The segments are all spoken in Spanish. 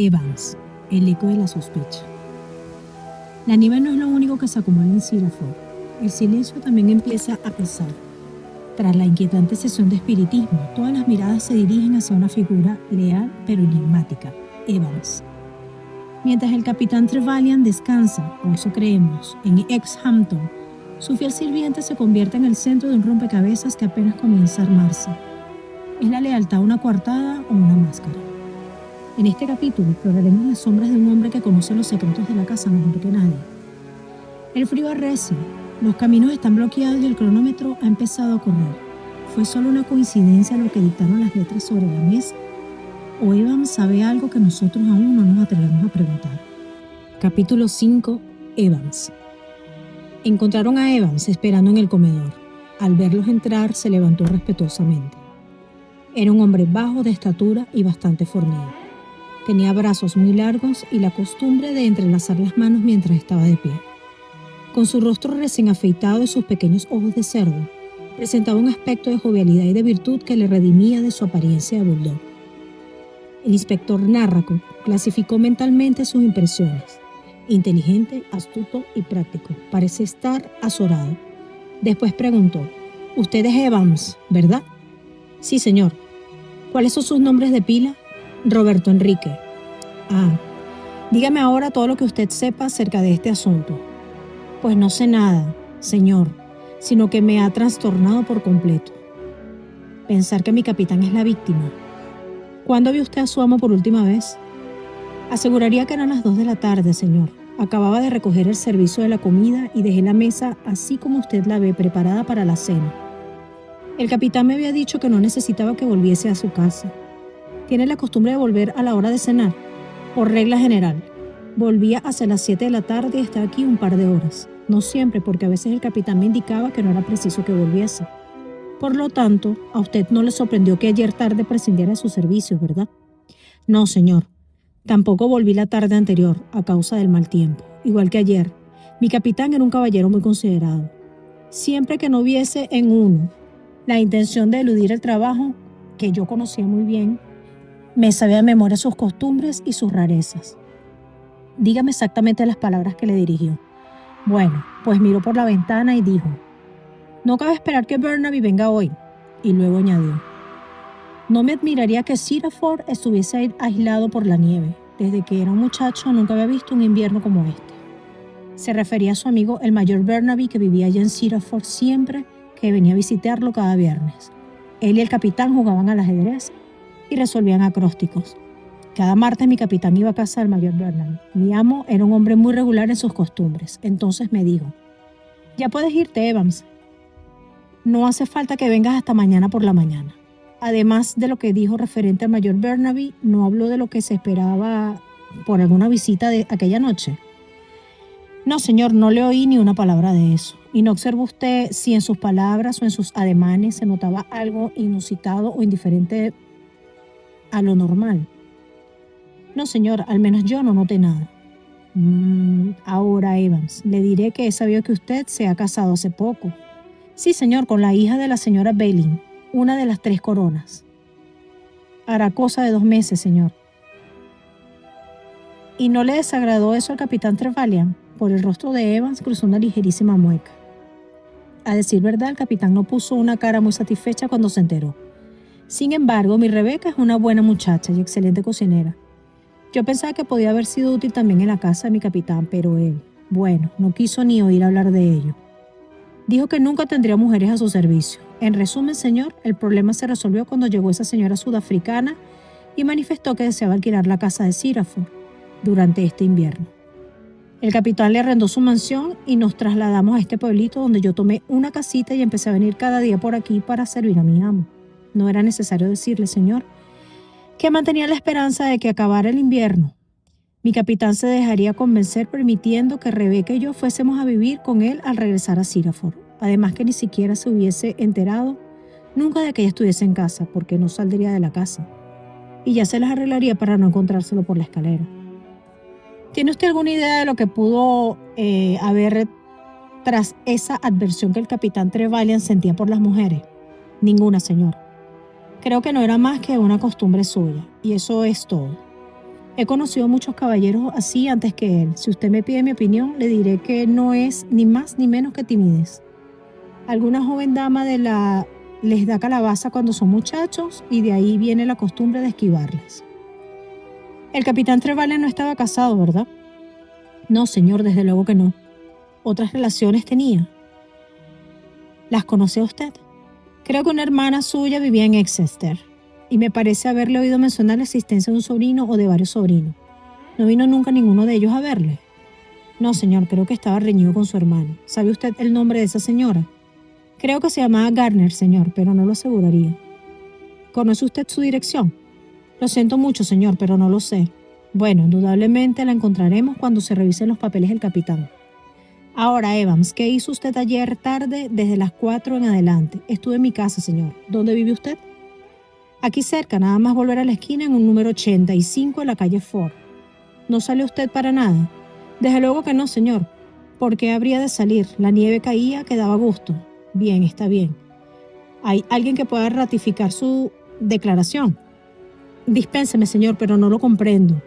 Evans, el eco de la sospecha. La nieve no es lo único que se acumula en Siraford. El silencio también empieza a pesar. Tras la inquietante sesión de espiritismo, todas las miradas se dirigen hacia una figura leal pero enigmática, Evans. Mientras el capitán Trevelyan descansa, o eso creemos, en Exhampton, su fiel sirviente se convierte en el centro de un rompecabezas que apenas comienza a armarse. ¿Es la lealtad una coartada o una máscara? En este capítulo exploraremos las sombras de un hombre que conoce los secretos de la casa mejor que nadie. El frío arrecia, los caminos están bloqueados y el cronómetro ha empezado a correr. ¿Fue solo una coincidencia lo que dictaron las letras sobre la mesa? ¿O Evans sabe algo que nosotros aún no nos atrevemos a preguntar? Capítulo 5. Evans. Encontraron a Evans esperando en el comedor. Al verlos entrar, se levantó respetuosamente. Era un hombre bajo de estatura y bastante fornido. Tenía brazos muy largos y la costumbre de entrelazar las manos mientras estaba de pie. Con su rostro recién afeitado y sus pequeños ojos de cerdo, presentaba un aspecto de jovialidad y de virtud que le redimía de su apariencia de bulldog. El inspector Narracott clasificó mentalmente sus impresiones. Inteligente, astuto y práctico. Parece estar azorado. Después preguntó: «Usted es Evans, ¿verdad?» «Sí, señor». «¿Cuáles son sus nombres de pila?» «Roberto Enrique». «Ah, dígame ahora todo lo que usted sepa acerca de este asunto». «Pues no sé nada, señor, sino que me ha trastornado por completo. Pensar que mi capitán es la víctima». «¿Cuándo vio usted a su amo por última vez?» «Aseguraría que eran las 2 de la tarde, señor. Acababa de recoger el servicio de la comida y dejé la mesa así como usted la ve, preparada para la cena. El capitán me había dicho que no necesitaba que volviese a su casa. ¿Tiene la costumbre de volver a la hora de cenar?» «Por regla general. Volvía hacia las 7 de la tarde y estaba aquí un par de horas. No siempre, porque a veces el capitán me indicaba que no era preciso que volviese. Por lo tanto, a usted no le sorprendió que ayer tarde prescindiera de sus servicios, ¿verdad?» «No, señor. Tampoco volví la tarde anterior, a causa del mal tiempo. Igual que ayer. Mi capitán era un caballero muy considerado. Siempre que no viese en uno la intención de eludir el trabajo, que yo conocía muy bien, me sabía de memoria sus costumbres y sus rarezas». «Dígame exactamente las palabras que le dirigió». «Bueno, pues miró por la ventana y dijo: «No cabe esperar que Burnaby venga hoy». Y luego añadió: «No me admiraría que Siraford estuviese aislado por la nieve. Desde que era un muchacho nunca había visto un invierno como este». Se refería a su amigo el mayor Burnaby, que vivía allá en Siraford siempre que venía a visitarlo cada viernes. Él y el capitán jugaban al ajedrez y resolvían acrósticos. Cada martes mi capitán iba a casa del mayor Burnaby. Mi amo era un hombre muy regular en sus costumbres. Entonces me dijo: «Ya puedes irte, Evans. No hace falta que vengas hasta mañana por la mañana». Además de lo que dijo referente al mayor Burnaby, no habló de lo que se esperaba por alguna visita de aquella noche. «No, señor, no le oí ni una palabra de eso. ¿Y no observó usted si en sus palabras o en sus ademanes se notaba algo inusitado o indiferente a lo normal?» «No, señor, al menos yo no noté nada». Ahora, Evans, le diré que he sabido que usted se ha casado hace poco». «Sí, señor, con la hija de la señora Belling, una de las 3 coronas». «Hará cosa de 2 meses, señor». «¿Y no le desagradó eso al capitán Trevelyan?» Por el rostro de Evans cruzó una ligerísima mueca. A decir verdad, el capitán no puso una cara muy satisfecha cuando se enteró. «Sin embargo, mi Rebeca es una buena muchacha y excelente cocinera. Yo pensaba que podía haber sido útil también en la casa de mi capitán, pero él, bueno, no quiso ni oír hablar de ello. Dijo que nunca tendría mujeres a su servicio. En resumen, señor, el problema se resolvió cuando llegó esa señora sudafricana y manifestó que deseaba alquilar la casa de Siraford durante este invierno. El capitán le arrendó su mansión y nos trasladamos a este pueblito, donde yo tomé una casita y empecé a venir cada día por aquí para servir a mi amo. No era necesario decirle, señor, que mantenía la esperanza de que acabara el invierno mi capitán se dejaría convencer, permitiendo que Rebeca y yo fuésemos a vivir con él al regresar a Siraford. Además, que ni siquiera se hubiese enterado nunca de que ella estuviese en casa, porque no saldría de la casa, y ya se las arreglaría para no encontrárselo por la escalera. ¿Tiene usted alguna idea de lo que pudo haber tras esa adversión que el capitán Trevelyan sentía por las mujeres? Ninguna, señor. Creo que no era más que una costumbre suya, y eso es todo. He conocido muchos caballeros así antes que él. Si usted me pide mi opinión, le diré que no es ni más ni menos que timidez. Alguna joven dama les da calabaza cuando son muchachos y de ahí viene la costumbre de esquivarlas. El capitán Trevelyan no estaba casado, ¿verdad? No, señor, desde luego que no. ¿Otras relaciones tenía? ¿Las conoce usted? Creo que una hermana suya vivía en Exeter y me parece haberle oído mencionar la existencia de un sobrino o de varios sobrinos. ¿No vino nunca ninguno de ellos a verle? No, señor, creo que estaba reñido con su hermano. ¿Sabe usted el nombre de esa señora? Creo que se llamaba Garner, señor, pero no lo aseguraría. ¿Conoce usted su dirección? Lo siento mucho, señor, pero no lo sé. Bueno, indudablemente la encontraremos cuando se revisen los papeles del capitán. Ahora, Evans, ¿qué hizo usted ayer tarde desde las 4 en adelante? Estuve en mi casa, señor. ¿Dónde vive usted? Aquí cerca, nada más volver a la esquina en un número 85 en la calle Ford. ¿No sale usted para nada? Desde luego que no, señor. ¿Por qué habría de salir? La nieve caía que daba gusto. Bien, está bien. ¿Hay alguien que pueda ratificar su declaración? Dispénseme, señor, pero no lo comprendo.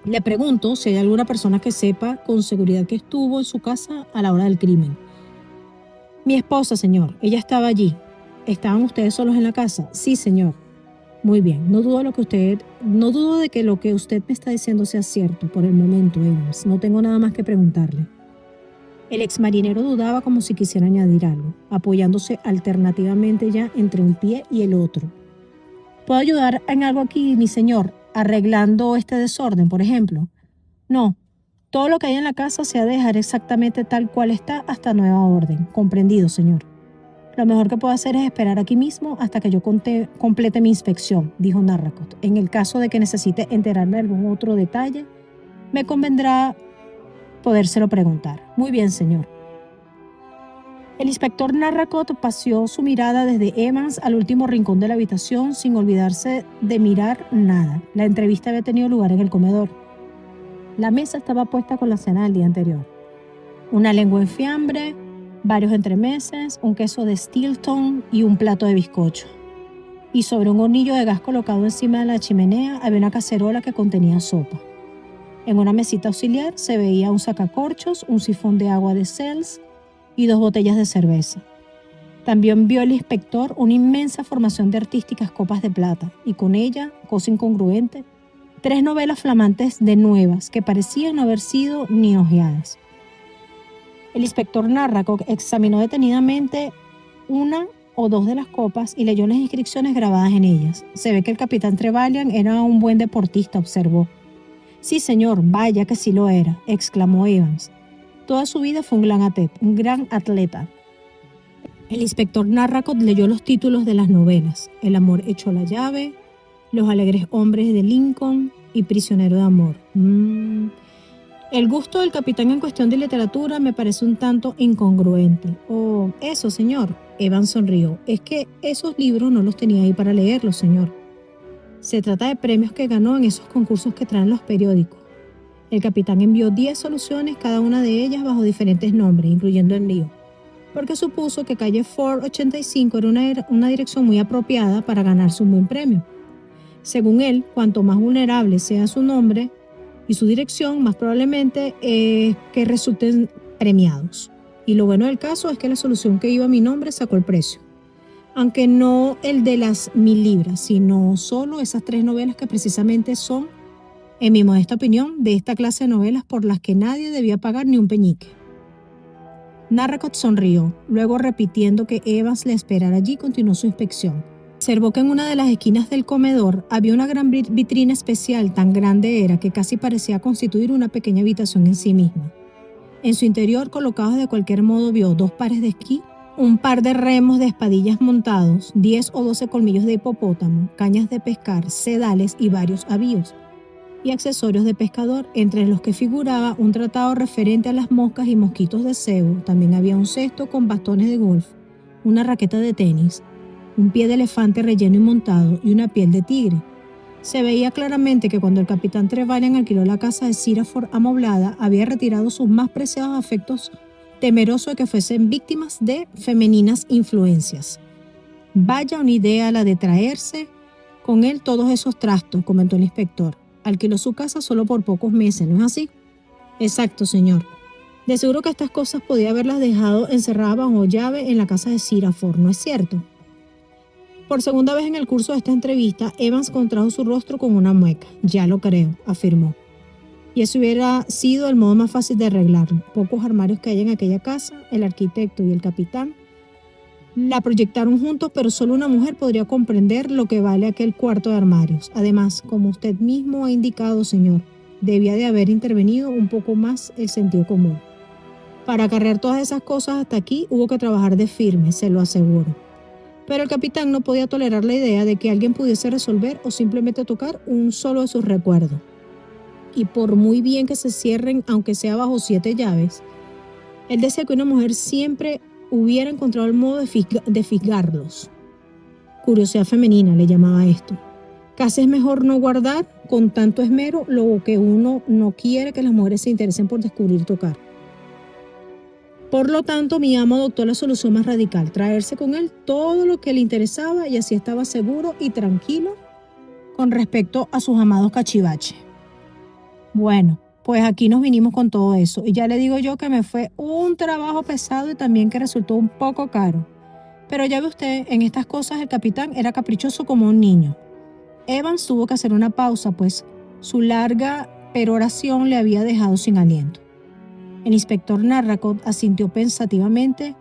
Le pregunto si hay alguna persona que sepa con seguridad que estuvo en su casa a la hora del crimen. Mi esposa, señor. Ella estaba allí. ¿Estaban ustedes solos en la casa? Sí, señor. Muy bien. No dudo de que lo que usted me está diciendo sea cierto por el momento, Evans. No tengo nada más que preguntarle. El exmarinero dudaba como si quisiera añadir algo, apoyándose alternativamente ya entre un pie y el otro. ¿Puedo ayudar en algo aquí, mi señor, arreglando este desorden, por ejemplo? No. Todo lo que hay en la casa se ha de dejar exactamente tal cual está hasta nueva orden. Comprendido, señor. Lo mejor que puedo hacer es esperar aquí mismo hasta que yo complete mi inspección, dijo Narracott. En el caso de que necesite enterarme de algún otro detalle, me convendrá podérselo preguntar. Muy bien, señor. El inspector Narracott paseó su mirada desde Evans al último rincón de la habitación sin olvidarse de mirar nada. La entrevista había tenido lugar en el comedor. La mesa estaba puesta con la cena del día anterior. Una lengua en fiambre, varios entremeses, un queso de Stilton y un plato de bizcocho. Y sobre un hornillo de gas colocado encima de la chimenea había una cacerola que contenía sopa. En una mesita auxiliar se veía un sacacorchos, un sifón de agua de Seltz y 2 botellas de cerveza. También vio el inspector una inmensa formación de artísticas copas de plata y con ella, cosa incongruente, 3 novelas flamantes de nuevas que parecían no haber sido ni hojeadas. El inspector Narracott examinó detenidamente una o 2 de las copas y leyó las inscripciones grabadas en ellas. Se ve que el capitán Trevelyan era un buen deportista, observó. Sí, señor, vaya que sí lo era, exclamó Evans. Toda su vida fue un gran atleta. El inspector Narracott leyó los títulos de las novelas: El amor hecho la llave, Los alegres hombres de Lincoln y Prisionero de amor. El gusto del capitán en cuestión de literatura me parece un tanto incongruente. Oh, eso, señor. Evans sonrió. Es que esos libros no los tenía ahí para leerlos, señor. Se trata de premios que ganó en esos concursos que traen los periódicos. El capitán envió 10 soluciones, cada una de ellas bajo diferentes nombres, incluyendo el mío, porque supuso que calle Ford 85 era una dirección muy apropiada para ganarse un buen premio. Según él, cuanto más vulnerable sea su nombre y su dirección, más probablemente es que resulten premiados. Y lo bueno del caso es que la solución que iba a mi nombre sacó el precio. Aunque no el de las 1000 libras, sino solo esas 3 novelas que precisamente son, en mi modesta opinión, de esta clase de novelas por las que nadie debía pagar ni un peñique. Narracott sonrió, luego repitiendo que Evans le esperara allí, continuó su inspección. Observó que en una de las esquinas del comedor había una gran vitrina especial, tan grande era que casi parecía constituir una pequeña habitación en sí misma. En su interior, colocados de cualquier modo, vio 2 pares de esquí, un par de remos de espadillas montados, 10 o 12 colmillos de hipopótamo, cañas de pescar, sedales y varios avíos, y accesorios de pescador, entre los que figuraba un tratado referente a las moscas y mosquitos de cebo. También había un cesto con bastones de golf, una raqueta de tenis, un pie de elefante relleno y montado y una piel de tigre. Se veía claramente que cuando el capitán Trevelyan alquiló la casa de Siraford amoblada, había retirado sus más preciados afectos, temeroso de que fuesen víctimas de femeninas influencias. Vaya una idea la de traerse con él todos esos trastos, comentó el inspector. alquiló su casa solo por pocos meses, ¿no es así? Exacto, señor. De seguro que estas cosas podía haberlas dejado encerradas bajo llave en la casa de Siraford, ¿no es cierto? Por segunda vez en el curso de esta entrevista, Evans contrajo su rostro con una mueca. Ya lo creo, afirmó. Y eso hubiera sido el modo más fácil de arreglarlo. Pocos armarios que hay en aquella casa, el arquitecto y el capitán la proyectaron juntos, pero solo una mujer podría comprender lo que vale aquel cuarto de armarios. Además, como usted mismo ha indicado, señor, debía de haber intervenido un poco más el sentido común. Para acarrear todas esas cosas hasta aquí hubo que trabajar de firme, se lo aseguro. Pero el capitán no podía tolerar la idea de que alguien pudiese resolver o simplemente tocar un solo de sus recuerdos. Y por muy bien que se cierren, aunque sea bajo 7 llaves, él decía que una mujer siempre hubiera encontrado el modo de fisgarlos. Curiosidad femenina le llamaba esto. Casi es mejor no guardar con tanto esmero lo que uno no quiere que las mujeres se interesen por descubrir y tocar. Por lo tanto, mi amo adoptó la solución más radical, traerse con él todo lo que le interesaba y así estaba seguro y tranquilo con respecto a sus amados cachivaches. Bueno, pues aquí nos vinimos con todo eso y ya le digo yo que me fue un trabajo pesado y también que resultó un poco caro. Pero ya ve usted, en estas cosas el capitán era caprichoso como un niño. Evans tuvo que hacer una pausa, pues su larga peroración le había dejado sin aliento. El inspector Narracott asintió pensativamente,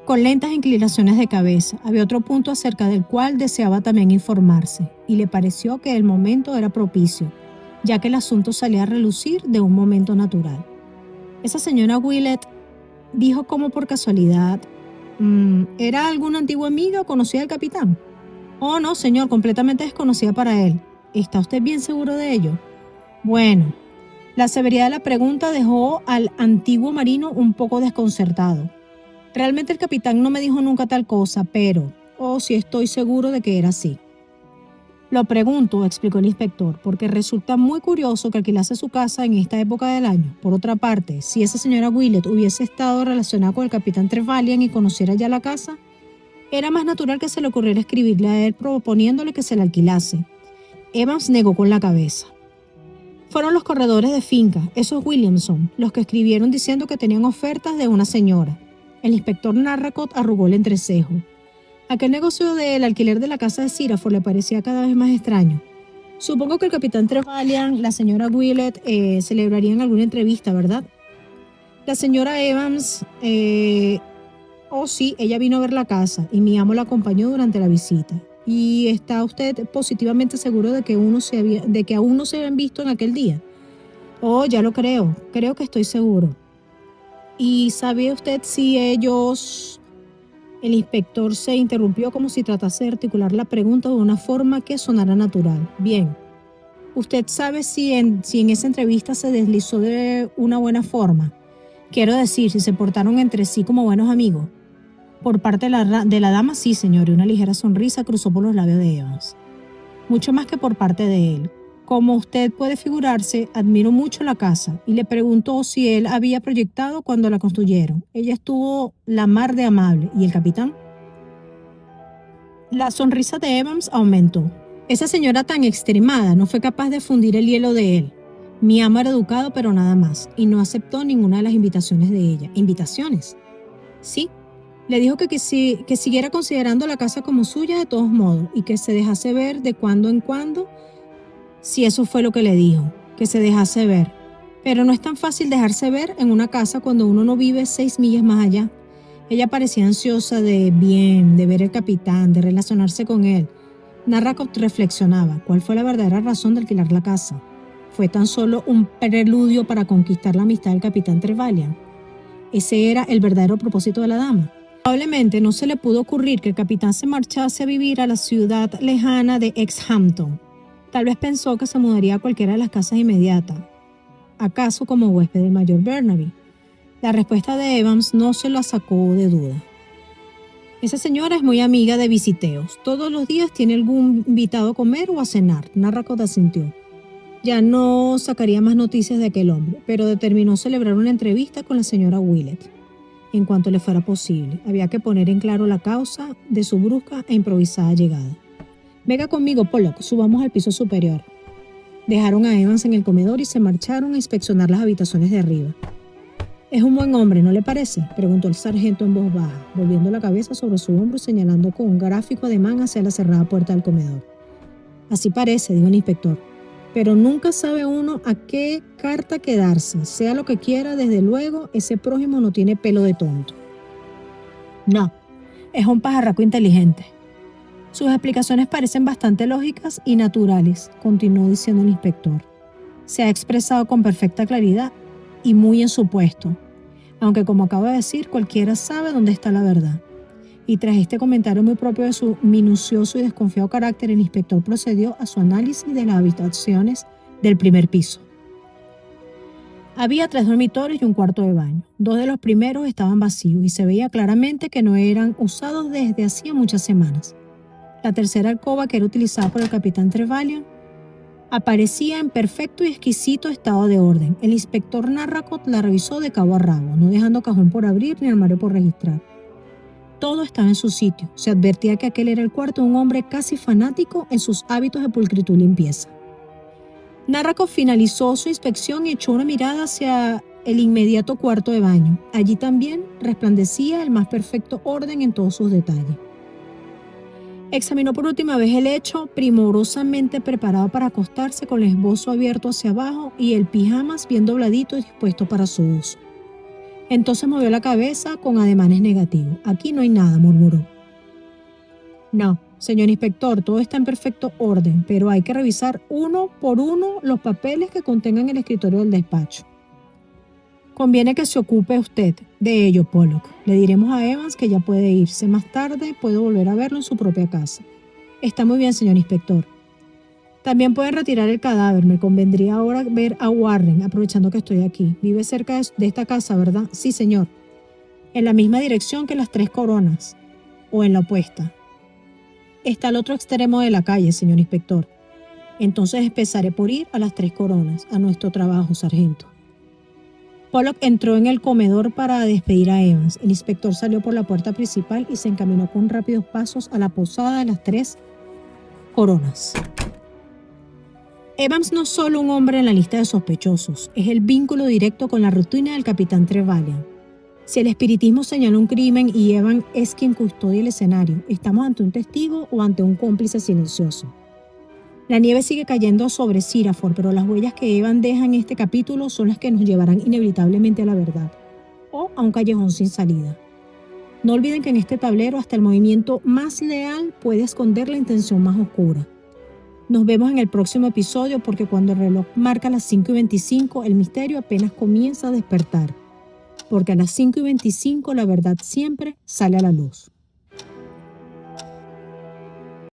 con lentas inclinaciones de cabeza. Había otro punto acerca del cual deseaba también informarse, y le pareció que el momento era propicio, ya que el asunto salía a relucir de un momento natural. Esa señora Willett dijo como por casualidad, ¿era alguna antigua amiga o conocida del capitán? Oh, no, señor, completamente desconocida para él. ¿Está usted bien seguro de ello? Bueno, la severidad de la pregunta dejó al antiguo marino un poco desconcertado. Realmente el capitán no me dijo nunca tal cosa, pero, sí estoy seguro de que era así. Lo pregunto, explicó el inspector, porque resulta muy curioso que alquilase su casa en esta época del año. Por otra parte, si esa señora Willett hubiese estado relacionada con el capitán Trevelyan y conociera ya la casa, era más natural que se le ocurriera escribirle a él proponiéndole que se la alquilase. Evans negó con la cabeza. Fueron los corredores de finca, esos Williamson, los que escribieron diciendo que tenían ofertas de una señora. El inspector Narracott arrugó el entrecejo. Aquel negocio del alquiler de la casa de Siraford le parecía cada vez más extraño. Supongo que el capitán Trevelyan, la señora Willett, celebrarían alguna entrevista, ¿verdad? La señora Evans, sí, ella vino a ver la casa y mi amo la acompañó durante la visita. ¿Y está usted positivamente seguro de que aún no se habían visto en aquel día? Oh, ya lo creo que estoy seguro. ¿Y sabe usted si ellos...? El inspector se interrumpió como si tratase de articular la pregunta de una forma que sonara natural. Bien. ¿Usted sabe si en esa entrevista se deslizó de una buena forma? Quiero decir, si se portaron entre sí como buenos amigos. Por parte de la dama, sí, señor, y una ligera sonrisa cruzó por los labios de Evans. Mucho más que por parte de él. Como usted puede figurarse, admiro mucho la casa y le preguntó si él había proyectado cuando la construyeron. Ella estuvo la mar de amable. ¿Y el capitán? La sonrisa de Evans aumentó. Esa señora tan extremada no fue capaz de fundir el hielo de él. Mi amo era educado, pero nada más, y no aceptó ninguna de las invitaciones de ella. ¿Invitaciones? Sí. Le dijo que siguiera considerando la casa como suya de todos modos y que se dejase ver de cuando en cuando. Si eso fue lo que le dijo, que se dejase ver. Pero no es tan fácil dejarse ver en una casa cuando uno no vive 6 millas más allá. Ella parecía ansiosa de ver al capitán, de relacionarse con él. Narracott reflexionaba. ¿Cuál fue la verdadera razón de alquilar la casa? ¿Fue tan solo un preludio para conquistar la amistad del capitán Trevelyan? ¿Ese era el verdadero propósito de la dama? Probablemente no se le pudo ocurrir que el capitán se marchase a vivir a la ciudad lejana de Exhampton. Tal vez pensó que se mudaría a cualquiera de las casas inmediatas. ¿Acaso como huésped del mayor Burnaby? La respuesta de Evans no se la sacó de duda. Esa señora es muy amiga de visiteos. Todos los días tiene algún invitado a comer o a cenar. Narracott asintió. Ya no sacaría más noticias de aquel hombre, pero determinó celebrar una entrevista con la señora Willett. En cuanto le fuera posible, había que poner en claro la causa de su brusca e improvisada llegada. Venga conmigo, Pollock, subamos al piso superior. Dejaron a Evans en el comedor y se marcharon a inspeccionar las habitaciones de arriba. «Es un buen hombre, ¿no le parece?», preguntó el sargento en voz baja, volviendo la cabeza sobre su hombro y señalando con un gráfico ademán hacia la cerrada puerta del comedor. «Así parece», dijo el inspector, «pero nunca sabe uno a qué carta quedarse. Sea lo que quiera, desde luego, ese prójimo no tiene pelo de tonto». «No, es un pajarraco inteligente. Sus explicaciones parecen bastante lógicas y naturales», continuó diciendo el inspector. «Se ha expresado con perfecta claridad y muy en su puesto, aunque como acabo de decir, cualquiera sabe dónde está la verdad». Y tras este comentario muy propio de su minucioso y desconfiado carácter, el inspector procedió a su análisis de las habitaciones del primer piso. Había 3 dormitorios y un cuarto de baño. 2 de los primeros estaban vacíos y se veía claramente que no eran usados desde hacía muchas semanas. La tercera alcoba, que era utilizada por el capitán Trevelyan, aparecía en perfecto y exquisito estado de orden. El inspector Narracott la revisó de cabo a rabo, no dejando cajón por abrir ni armario por registrar. Todo estaba en su sitio. Se advertía que aquel era el cuarto de un hombre casi fanático en sus hábitos de pulcritud y limpieza. Narracott finalizó su inspección y echó una mirada hacia el inmediato cuarto de baño. Allí también resplandecía el más perfecto orden en todos sus detalles. Examinó por última vez el lecho, primorosamente preparado para acostarse, con el esbozo abierto hacia abajo y el pijamas bien dobladito y dispuesto para su uso. Entonces movió la cabeza con ademanes negativos. «Aquí no hay nada», murmuró. «No, señor inspector, todo está en perfecto orden, pero hay que revisar uno por uno los papeles que contengan el escritorio del despacho». «Conviene que se ocupe usted de ello, Pollock. Le diremos a Evans que ya puede irse. Más tarde puede volver a verlo en su propia casa». «Está muy bien, señor inspector». «También pueden retirar el cadáver. Me convendría ahora ver a Warren, aprovechando que estoy aquí. Vive cerca de esta casa, ¿verdad?». «Sí, señor». «En la misma dirección que las 3 Coronas, o en la opuesta». «Está al otro extremo de la calle, señor inspector». «Entonces empezaré por ir a las 3 Coronas. A nuestro trabajo, sargento». Pollock entró en el comedor para despedir a Evans. El inspector salió por la puerta principal y se encaminó con rápidos pasos a la posada de las 3 Coronas. Evans no es solo un hombre en la lista de sospechosos, es el vínculo directo con la rutina del capitán Trevelyan. Si el espiritismo señala un crimen y Evans es quien custodia el escenario, ¿estamos ante un testigo o ante un cómplice silencioso? La nieve sigue cayendo sobre Siraford, pero las huellas que Evans deja en este capítulo son las que nos llevarán inevitablemente a la verdad, o a un callejón sin salida. No olviden que en este tablero hasta el movimiento más leal puede esconder la intención más oscura. Nos vemos en el próximo episodio, porque cuando el reloj marca las 5:25, el misterio apenas comienza a despertar. Porque a las 5:25 la verdad siempre sale a la luz.